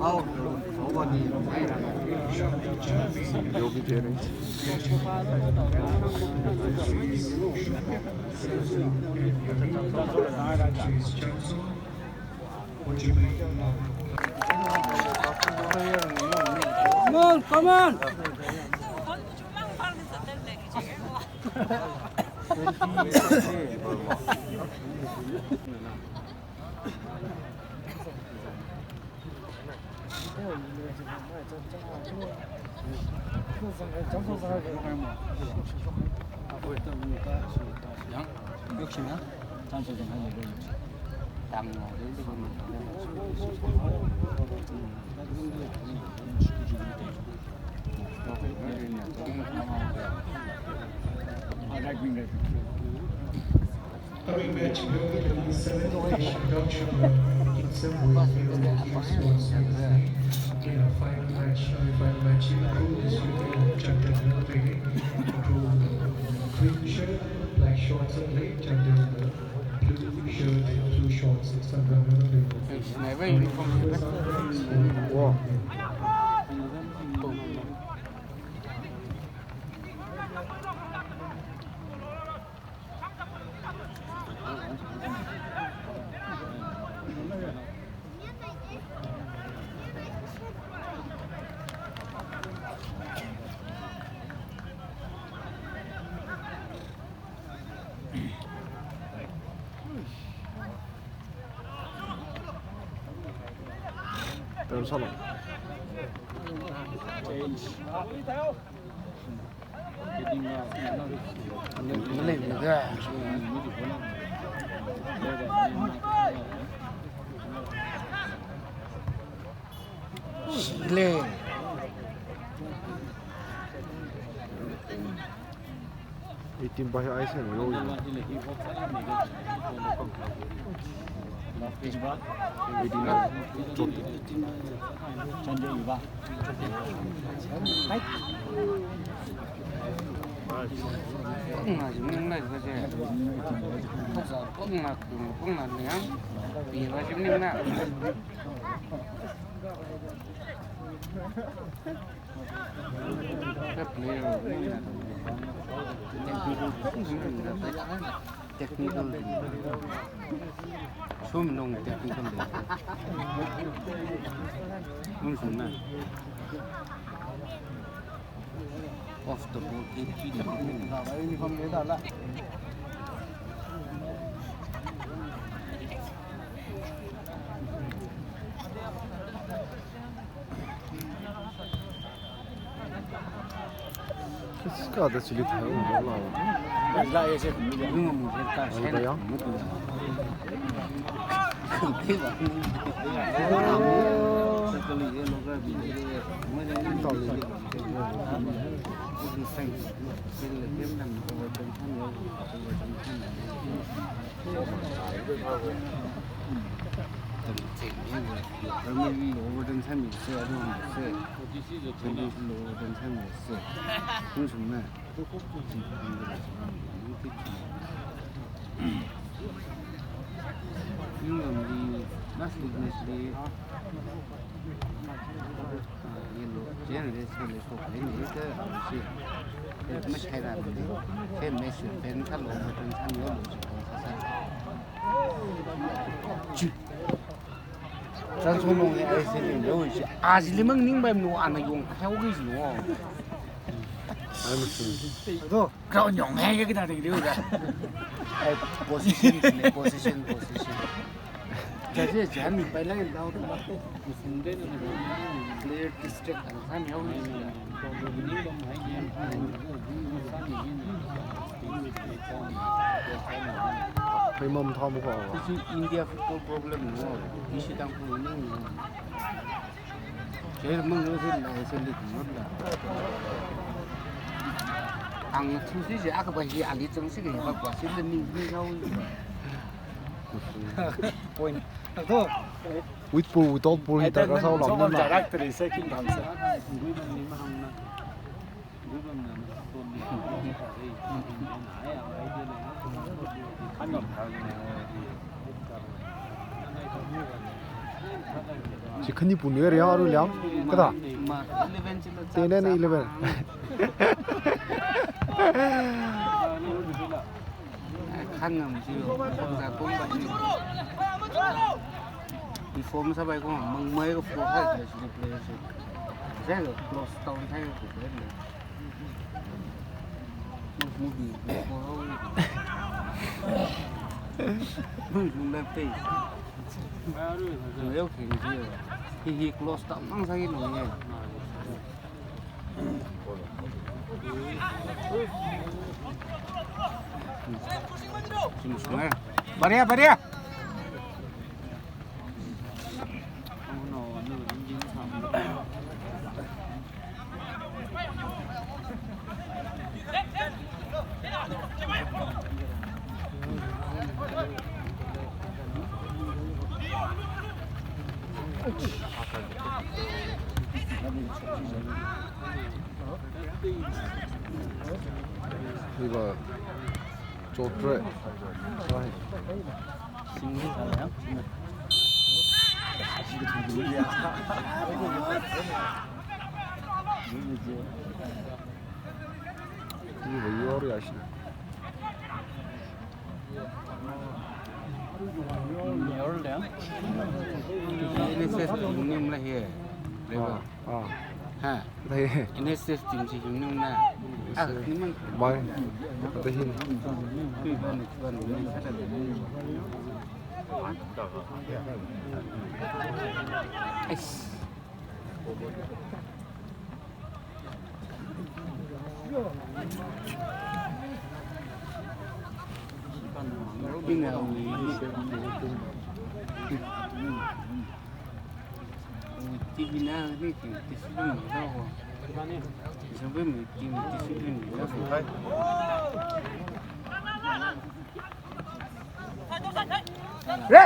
아우 어머니 여기 되네. Come on. 욕심이야? 잔소 좀 하려고 땅 Coming match will be the seventh edition Dog Sugar in some way in a final match improve this weekend champion will begin improve the green shirt, black shorts and late champion the blue shirt, blue shorts and some 와. 별 사람. Lên nữa. Lên. 이 팀바이 아이스는 여기. 여기나 좋다. 뻥 là cái gì? Không sợ 뻥 là ném. Vì nó giống như nào? Rất nhiều. Technical. Some long technical. Musun na. Off the ball, 18. uniform để đặt lại 스카다 질이 다 올라와. lại sẽ Nhưng mà mình sẽ ta sẽ Ở đây á? mất nhiều. Không biết vậy. Cái lý nó ra bị mới đây nó tỏ lý. Cái xanh cái là kiếm nằm ở trong thân rồi, ở trong thân này. Tầm chỉnh như vậy. Rồi mình lỗ trong thân mình sửa luôn mình sửa. Chúng tôi lỗ trong thân mình sửa. Không sống nào. Nhưng mà đi bác sĩ đi nhìn lộ chế này sẽ lấy số cái này cái gìไม่ใช่แบบนี้แค่ไม่สุดเป็นถ้าลงมาเป็นท่านเยอะหรือสุดท่านสมองเนี่ยไอ้สิ่งนี้เราจะอาจจะมั่งนิ่งแบบนู้นอันนั้นยงแค่ว่ากี่สิว 알겠습니다. 또 그런 영향이 그다 되게 되고 position जैसे जहाँ भी पहले के दाव तो बात सुनते नहीं हैं प्लेयर डिस्ट्रिक्ट अंसान है वो 회몸 다 먹어. किसी इंडिया फुटबॉल प्रॉब्लम हो इसी टाइम को नहीं है 제일 먼저 ऐसे लिखना ang tusi je aka ba shi ali tsun shi ga ba kwa shi da ni ga point 또 윗볼 윗볼 히다가 사올 저번 없는 날. 자락들이 세킨 감사 chỉ khăn đi bún nữa rồi rồi lắm cái đó mà 11 chỉ là tên này 11 khăn ngầm chưa ra cũng vậy đi phôm sao vậy con măng mấy cái phôm hay là chỉ được thế rồi nó tao thấy của cái này mua gì mua lên tì nếu thì gì close tao mang ra cái nồi này Baria, baria. 이거 좋더래 이게 왜 요리 하시나 Ini ses tinggi lah ya. Ha. đây Ini ses tinggi lah. Ah, ini man. mai đây hin Robin nào Tibina ni disiplin đâu sampai mungkin disiplin Re!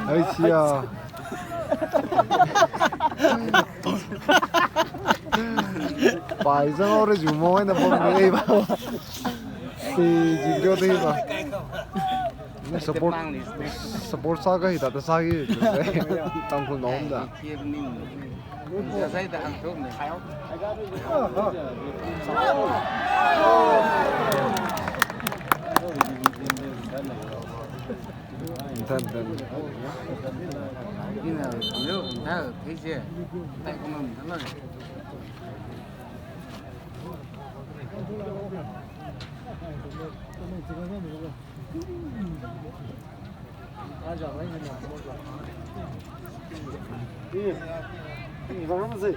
아이씨야. Bài sang ore jumo na pon me ba. Thì jingyo de ba. Support saga hi ta sagi. Tang kun nom da. Giờ thấy đã ăn thuốc này khéo. Thân. Như là nếu ta thấy chưa? Tại con mình nó là Vamos ver.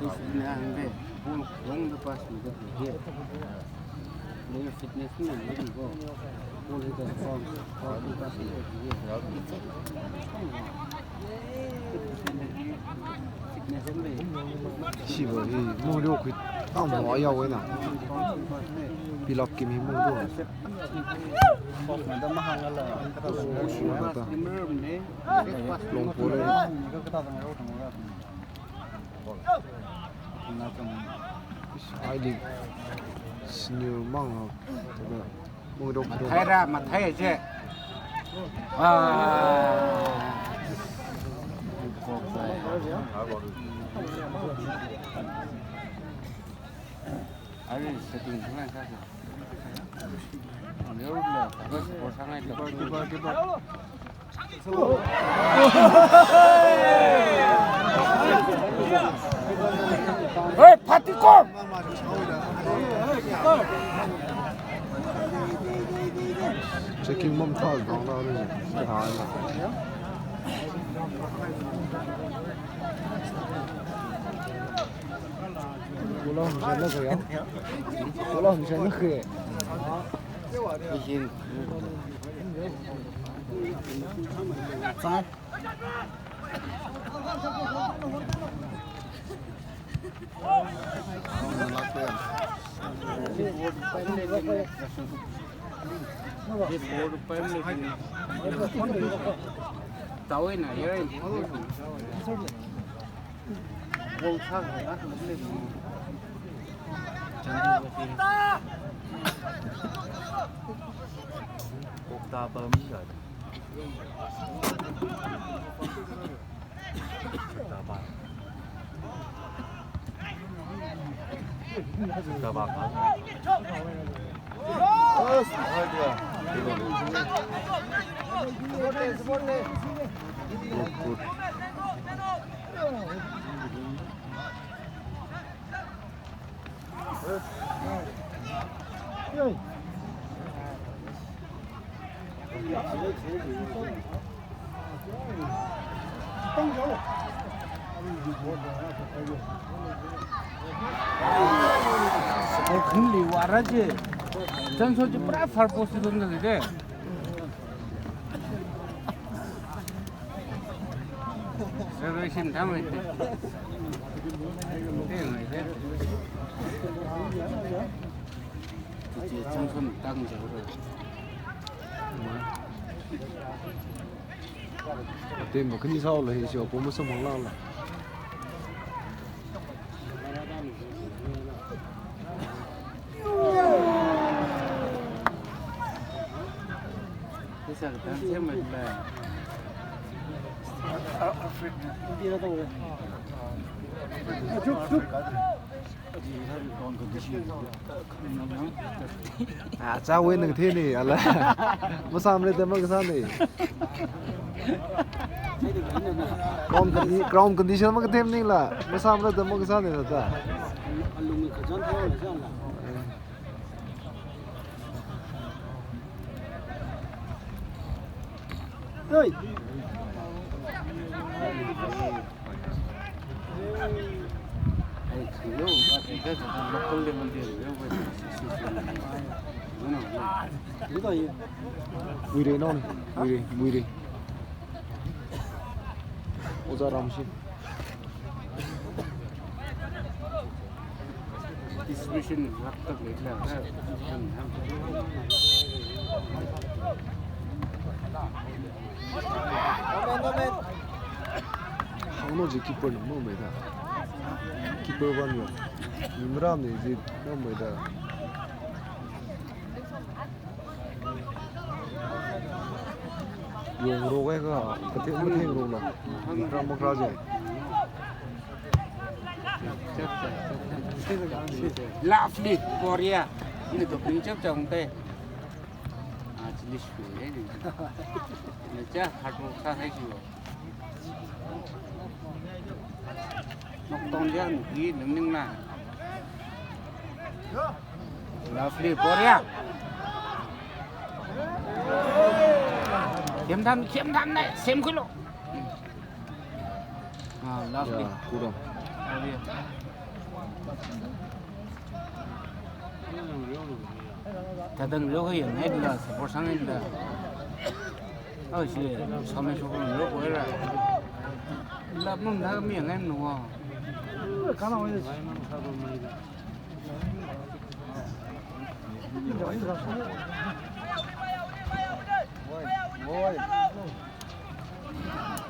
Istilahnya pulang lepas itu dia. Dia fitness ni dia go. Boleh tu form lepas itu dia. Fitness ni. Sibo hi mo lo ku tang mo ya we na. Pilap kim hi mo do. Dah mahal lah. Kata Imam ni. long pole. Ai đi nhiều măng mua đồ Thay ra mà thay chứ. Ari setting sana saja. Nếu là có sang này được. Ê, 파티 꼼! Checking mom thal dong da ni ha na. Cô không xem nó kìa. Cô không xem nó kìa. Izin. 3 tối này ơi vô sắc rồi đó lên 복다 범 rồi. Đá bạc. 근데 와라지 전소지 뿌라 살포스 던는데 저러신 담을 때 이제 정선 땅 저러 Tên mà cái như sau là hiện bố mới xong hoàng lan là cái sao ta xem mình là à cha quên đừng thế này à là mà sao đây tao mới cái sao này ground condition mà cái thêm này là mà sao đây tao mới cái sao này là ta ơi 그거 그래서 먹걸리 문제 이거 mùi đấy non mùi đấy ô ra làm gì distribution laptop là nó chỉ keeper nó mới ra keeper ban rồi Imran này gì nó mới ra dùng rô cái cái thêm rô là Imran mặc ra gì Lovely Korea ini tuh prinsip trong teh jenis gue ini aja hardwork saya juga nonton dia mungkin neng lah Lovely Korea khiêm thăm này xem cái lộ Lovely cú đồng 다들 이러고 얘네들 스포츠 상인데 어시 처음에 조금 이러고 해라 나면 나가면 얘는 누워 가나 와야지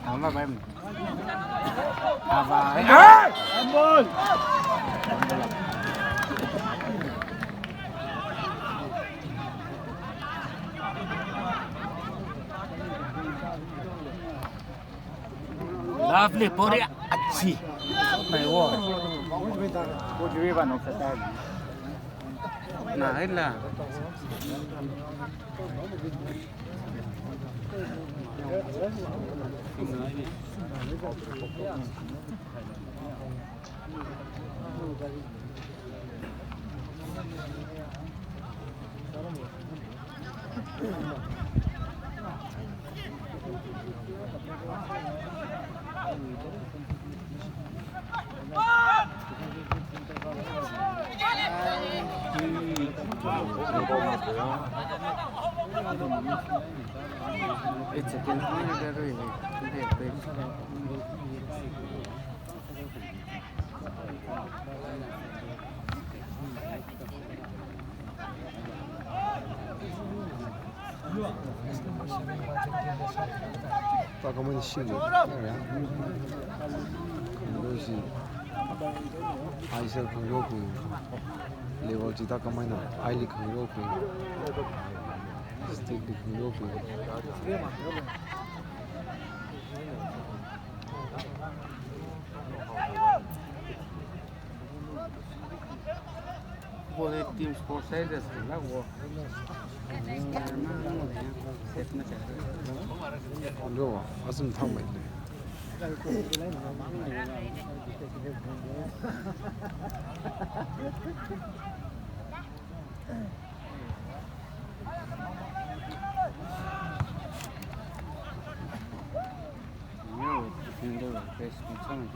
아마 뱀 아바 한번 Lovely Korea अच्छी này wo cô chú ý vào nó sẽ tay là hết là It's a container.大哥们的性格当然，很多是爱色朋友会，另外其他哥们呢，爱力朋友会，stick 的朋友会。वो team sports है जैसे ना वो सेट में चल रहा है लो असम था मैं ये सिंगल फेस पीछे में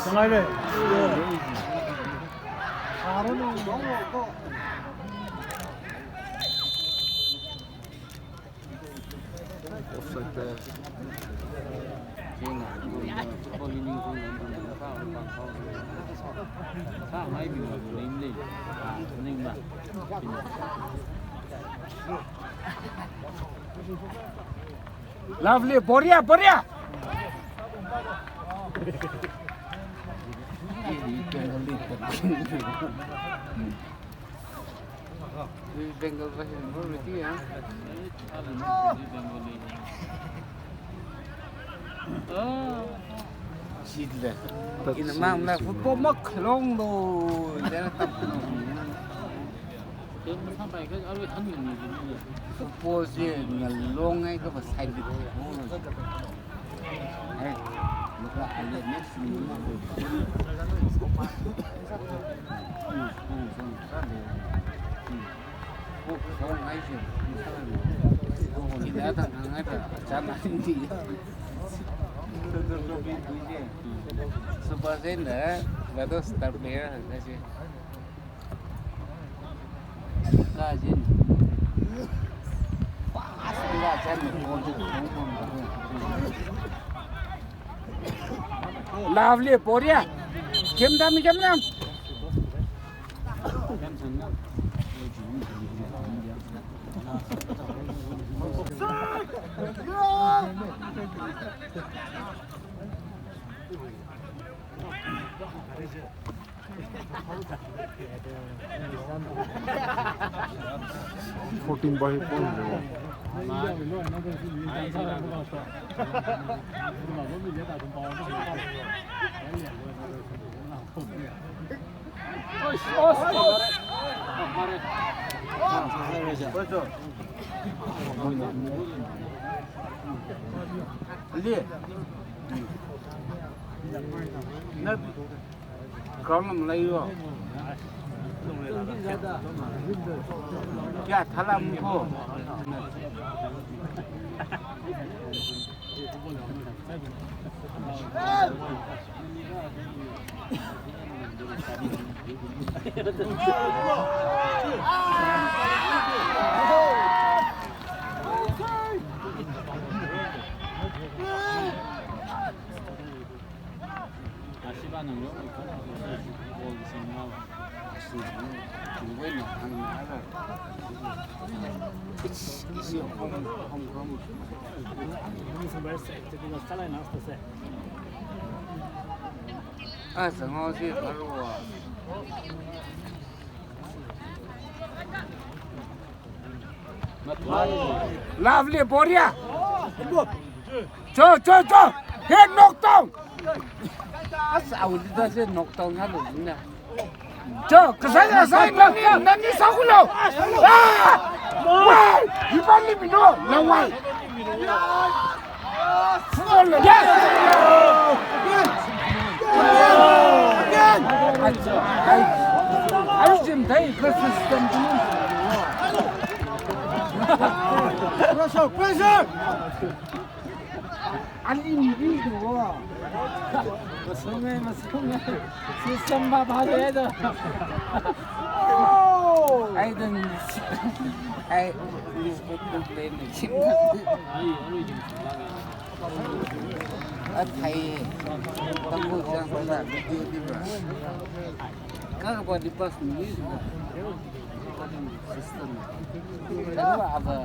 정말래. offside there. Lovely, Boria. Bengal version berarti ya. Sila. Ini mana football mak long do. Jangan tak. sampai ke alwe tan ni ni Football sih ngelong ay ke pasai di. Muka alit next ni. Không ai chứ thì đã thằng ai phải chán anh gì super zen nữa và tôi start player cái gì cái gì là chân Lovely Boria kiếm đam $14 by point. Ali nó có làm lấy rồi ya thalam ko 시바는 요 à sao ngon gì phải rồi Lovely Boria cho hết nóc tông sao đi ta sẽ nóc tông hết rồi nè 그 사이 난니 사고로 와 이빨리 비도 나와 풀어 야 아이 지금 다 이거 시스템 프레셔 아니 이거 성에 시스템 봐 봐야 돼. 아이든 아이 리스펙트 지금 아니 오늘 좀 thầy tâm vui sang phải làm cái kia đi mà các bạn đi pas ni system kalau ada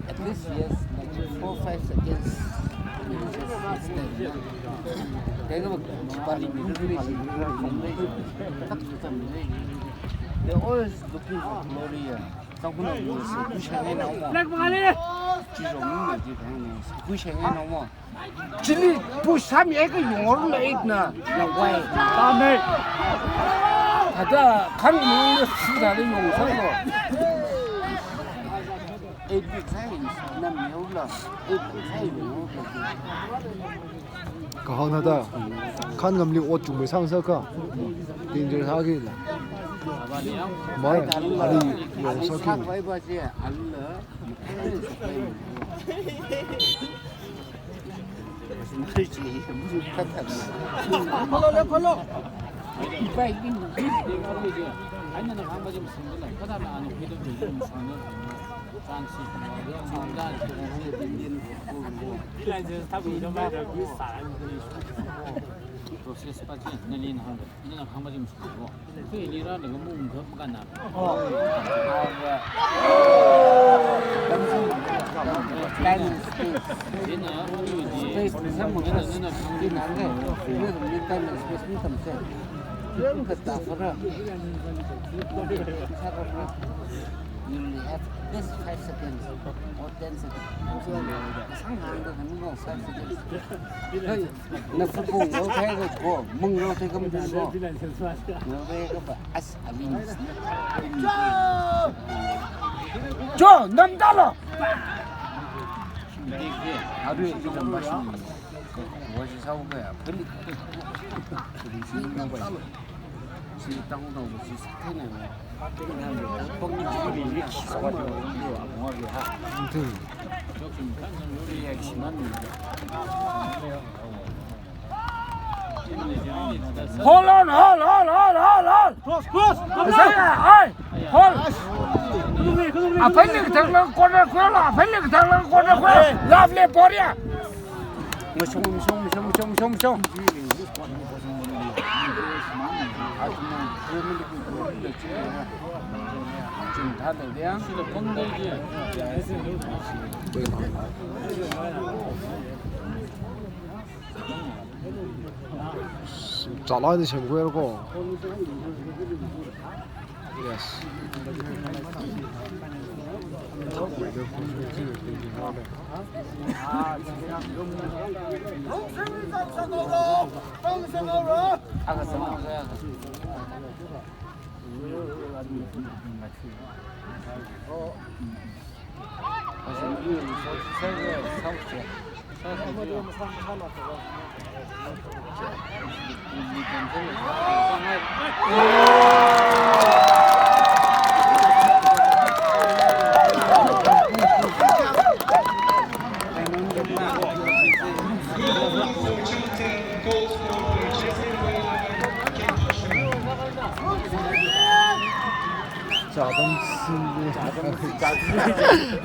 at least yes like 4-5 seconds cái mà paling they always looking for glory trong cái này cứ sáng ngày nào mà chỉ dùng những người chỉ thằng này cứ sáng ngày nào mà 진리 부삼이 애가 영어로 내있나 나와이 다음에 가자 강릉에 수다는 용사로 에디 사이 남녀라 에디 사이 가하나다 칸 감리 옷 중에 상사가 딘저 사기라 뭐야 아니 용사기 vai fazer Allah 무슨 탓하냐 컬러 이빨 이긴 내가 우리 아니는 한 가지 무슨 거 그다음에 안에 회도 좀 사는 장치 중간 이제 타고 이런 말 proses pasti nalin hang ini nak hang macam tu tu elira dengan mung ke bukan nak ini ya space sama dengan nak hang di mana ini minta space ni sampai yang kata apa you only have this 5 seconds or 10 seconds 상황도 하는 거 5 seconds 나 풋볼 너 해가 고 뭉로 되고 뭐 너 해가 아스 아민 저 남달라 이게 하루에 이런 맛있는 거 무엇이 사온 거야 별리 우리 지금 거야 지금 땅도 없이 사태네 뻥이 이렇게 기사가지고 공하게 하 조금 요리에 심한 Hold on. Close. Hold. Apa ini kita lakukan kuala? Apa ini kita lakukan kuala? Lovely Boria. Musuh. 다 되냐? trả lại thì xem quên cô yes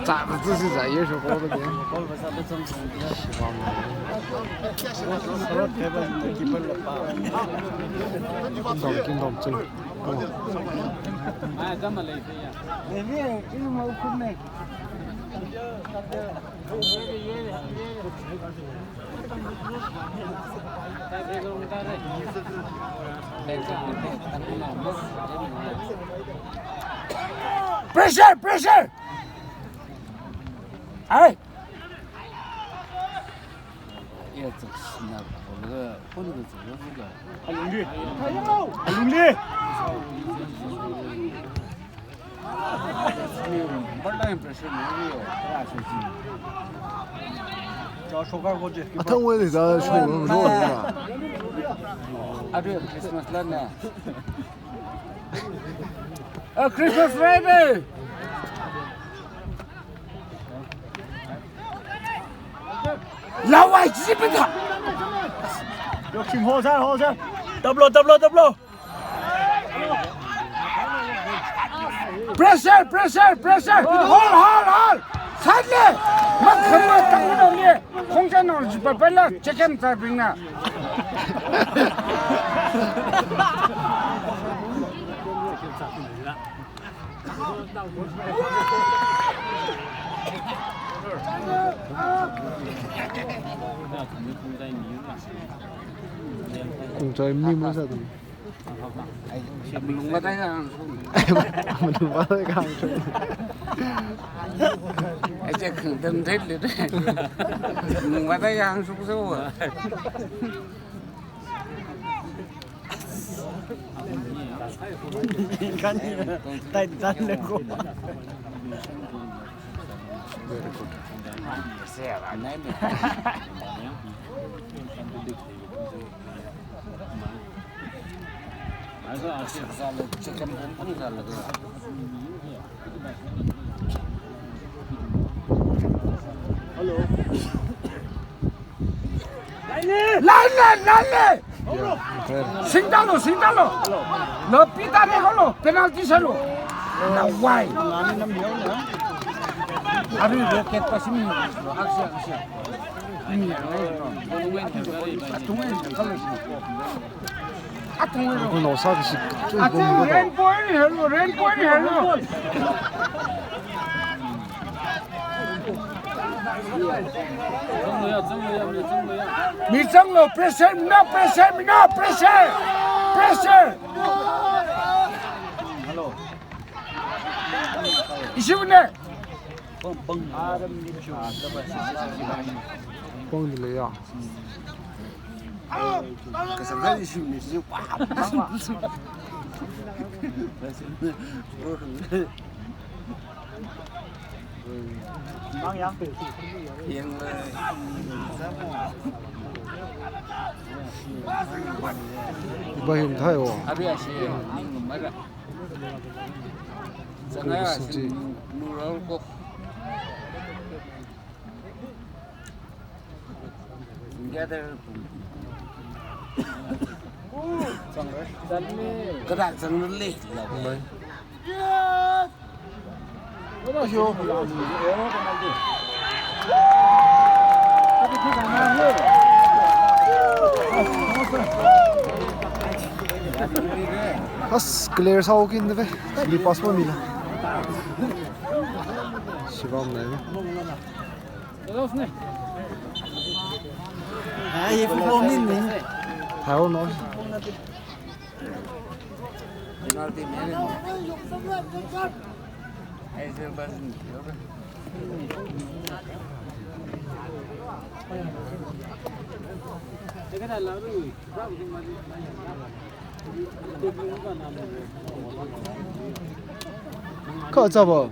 咋的姿势在也是好的点，喜欢吗？金堂真，哎，这么累的呀？这个毛困呢？Pressure!哎，也真是那个。那个混的主要是个。很容易。没有，不然不是没有，那是是。叫手杆过去。啊，他我也得在吹风说是吧？啊，对 ，Christmas 了呢。Christmas baby。老外基本上。要听好噻，好噻。double。pressure，hold，三连，我看我等到你，空间弄去不了，这个在边呢。公仔咪冇晒度。我在想，我都把它看出来。这肯定对的，我在想是不是我？你看你带咱那个。是啊，那没。这根本不是那个。Hello。来！行到了，那比打的好了，别让底下了，那歪。啊，对，我给把心里说，是，你那个，中文讲到了是。啊，中文。我老啥的是最啊，不懂人过人了。你争了 pressure。Hello。你是不是？崩的雷啊！可是那是你是哇！张扬。赢了。不用太哦。啊，对啊，是赢了嘛？这个是努了过。Together. Cái đại dân nó lệ là vậy. As clear sao kin de ve. Li pas mo mila. Shivam ne ve. Ai phụ min mình. Tháo nó. Penalti mere. ऐसे बस Có sao vậy?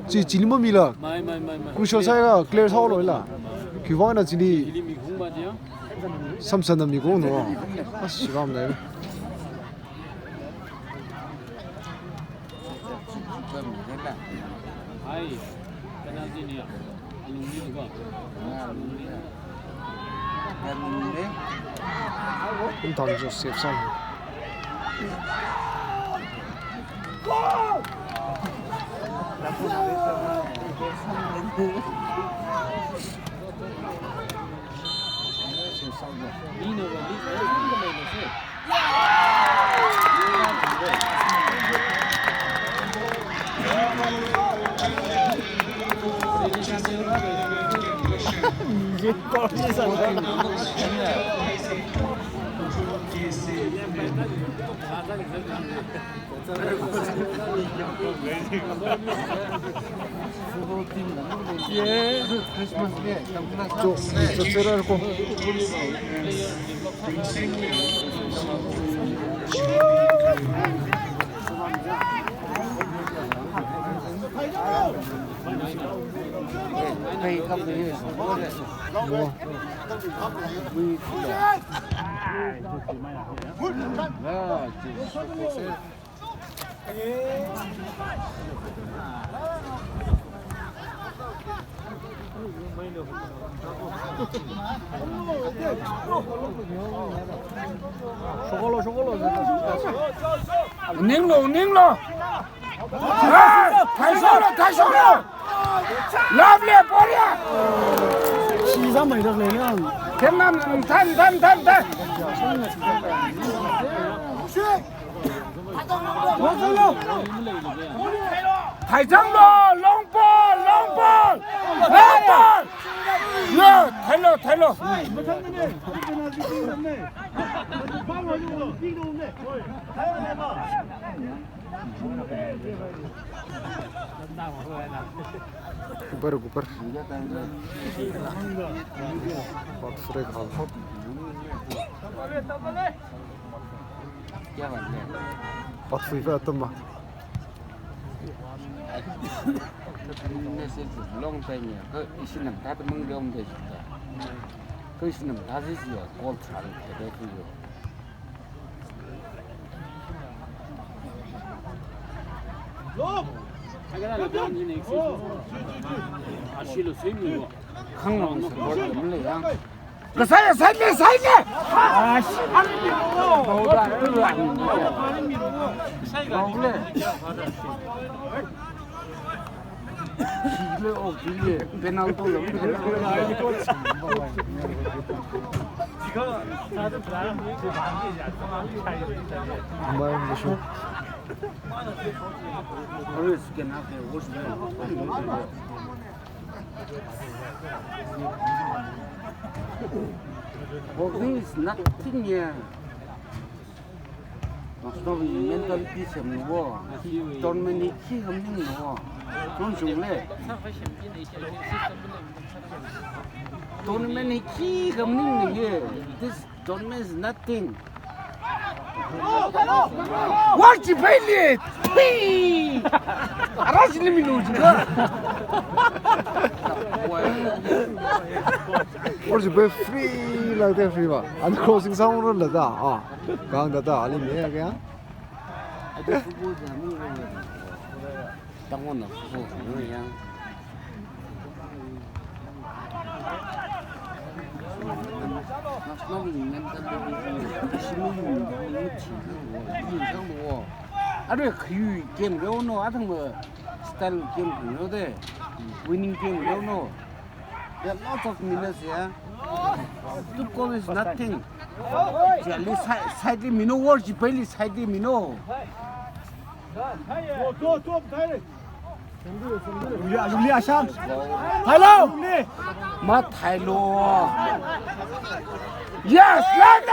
Chỉ một mila. Cú sửa sai cái clear sao rồi là. Cứ vay là chỉ đi. Samsung là mi cũng nữa. À, 시간 này. Ai, penalti ni ah. Alumni juga. Cũng tạm cho xếp xong. 크리스마스에 당분간 저 쩌라고. 회의 카페에서 뭐래? 뭐 우리 야, 닝로 다시 오라 러블리 버려 시상만 이러면 템남 탄 다이장로 롱볼 야 달러 구per Wat vrek al hot. 야 맞네. Wat voor je tomba. 메시지 롱팬이야. 그 이신은 다들 먹으면 되지. 그 이신은 다지지야. 골 잘해. 그래도 강릉에서 뭘 때문에 양 그 사이에 아씨 너가 일로 안 원래 길래 페널티를 Maar misschien. always can have a worse well, this is nothing here. Nó vì mental peace mà vô, toàn mình khi không những nó, toàn dùng lên. Toàn mình khi không những này, this tournament is nothing. 왈지 베일리 휘 알아지는 미노지가 Or je bent free like that free ba. An crossing sound ro la da. Ah. Gang da da ali me kya. Ada football jamu ni, tangan nak football ni yang. National mental peace, 심리는 이상도. 아래 그 게임 배우노 아등 뭐 스타일 게임 배우는데 winning game 배우노. There are lots of minutes here. To call is nothing. Jali side mino words peli side mino. 율리아 샴 달러 Ma Thailand. 예스 라네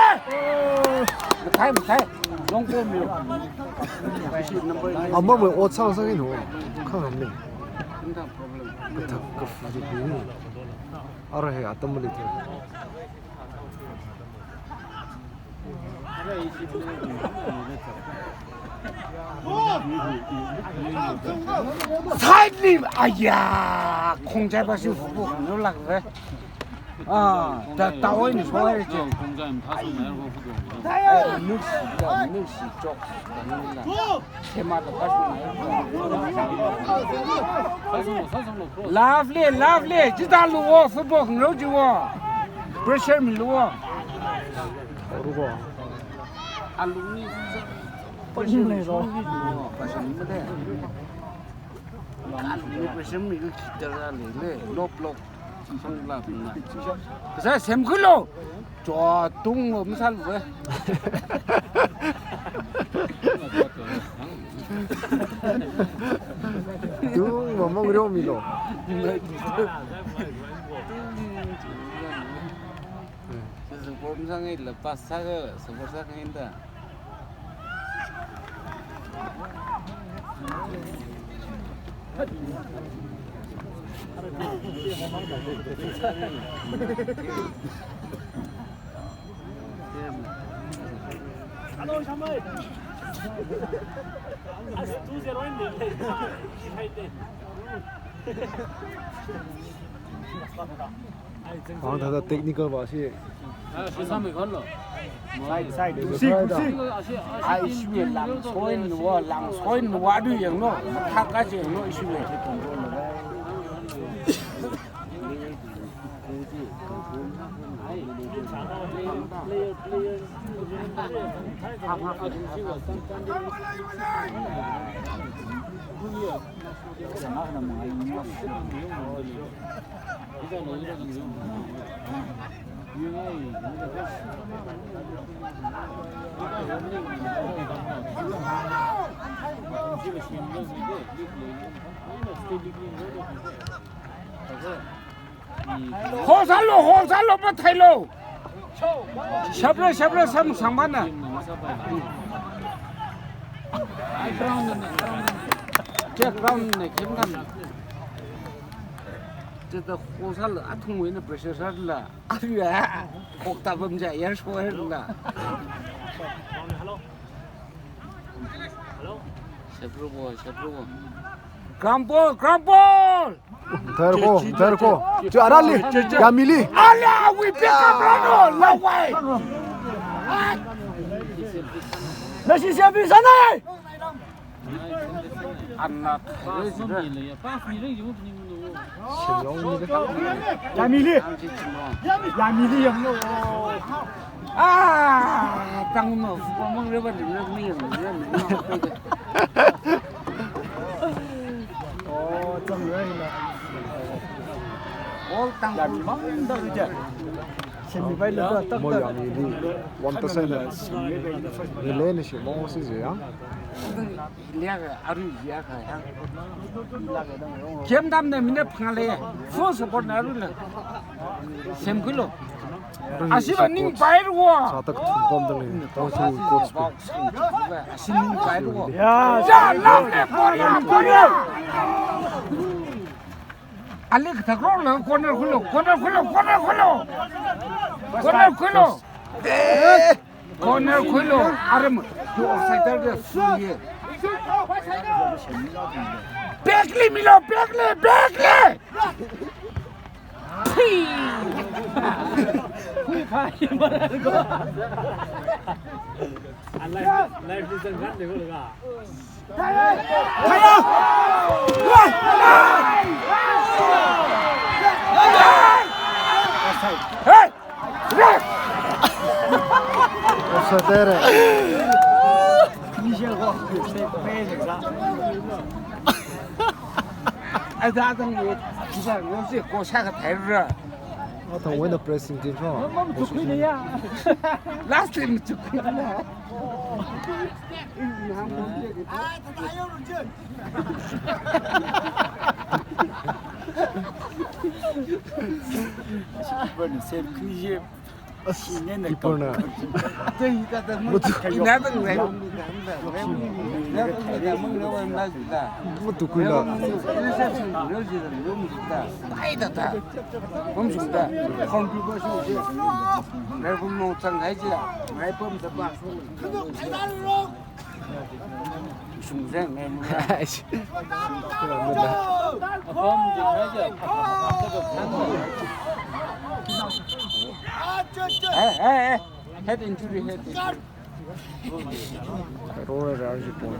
Thai. Long go me. Number. Amma mo 5 sang no. Khang am ne. No problem. Ka ka fu ji. Ara he atam le the. 사이님 아야 콩잡아시 후보 놀라 그래 아 따오이니 좋아했지 공자님 다섯 내고 후보. 늑시 쪽. 테마도 사성로 크로스. lovely 지달로 후보 놀지워 프레셔 밀로 Orugo. 알루미늄. 뻔뻔해서 빠심인데. 알루미늄 빠심 이거 기다려래. 롭. 성라나. 그래서 샘글로 저 동음 살고 Dung mama gro mi lo. 그래서 범상에 르파사가 서버사가 인다. Hello, Shamai. As 2-0 했는데. 할때 然后他的 technical 吧是 13에 걸러. 사이드 사이드. 구시 구시. 아이슈에 랑소인 누워 랑소인 누워도 영노 타까지 영노 이슈에 생각하는 뭐 아니면 이건 어디로 좀 유행이 호살로 뭐 타일로 샤브라 상반나 아이 그라운드네 제 그라운드네 김간 저도 호살 아통위는 프레셔살라 아유야 복답음자 열소해라 샤브로 그람볼 데르고 저 아랄리 야밀리 알라 위 백업라노 라와이 다시 시합이 사나이. 안나 손이래요. 빠스니를 좀 야밀리. 야밀리 영노. 아 땅뭐 구멍 내버리면 미는 좀 유행이네. 올땅 야밀리 이제. 신비 발로 딱. 뭐 야밀리 1% 릴레는 시 뭐, 쓰지야? 리아가 아루지야 가야 겸담네 미네 팡알레 포스 보나루라 셈글로 아시바 닝 바이르고 자딱 tum범들이 도수 코치 아시닝 바이르고 야, 라네 보리 알레 그타그로 코너 굴로 아름 사이트에 수예 백리 밀어 백리 가이 말하는 거. 라이프 디자인 간대 그러가. 없어대래 피니시하고 페이지가. 아다던 기사 요새 고사가 다르라 어떤 윈더 프레싱 팀서 뭐 좋구냐. 라스트 죽구나 이번에 세 크리에 신년에 이번에 나도 왜 나도 뭐 두kul라 아이다다 범수다 컴퓨터시 내가 뭐 장하지야 내 범서 봐 중생 내가 아이씨 헤드 인주리 헤드 로레를 알지 뭐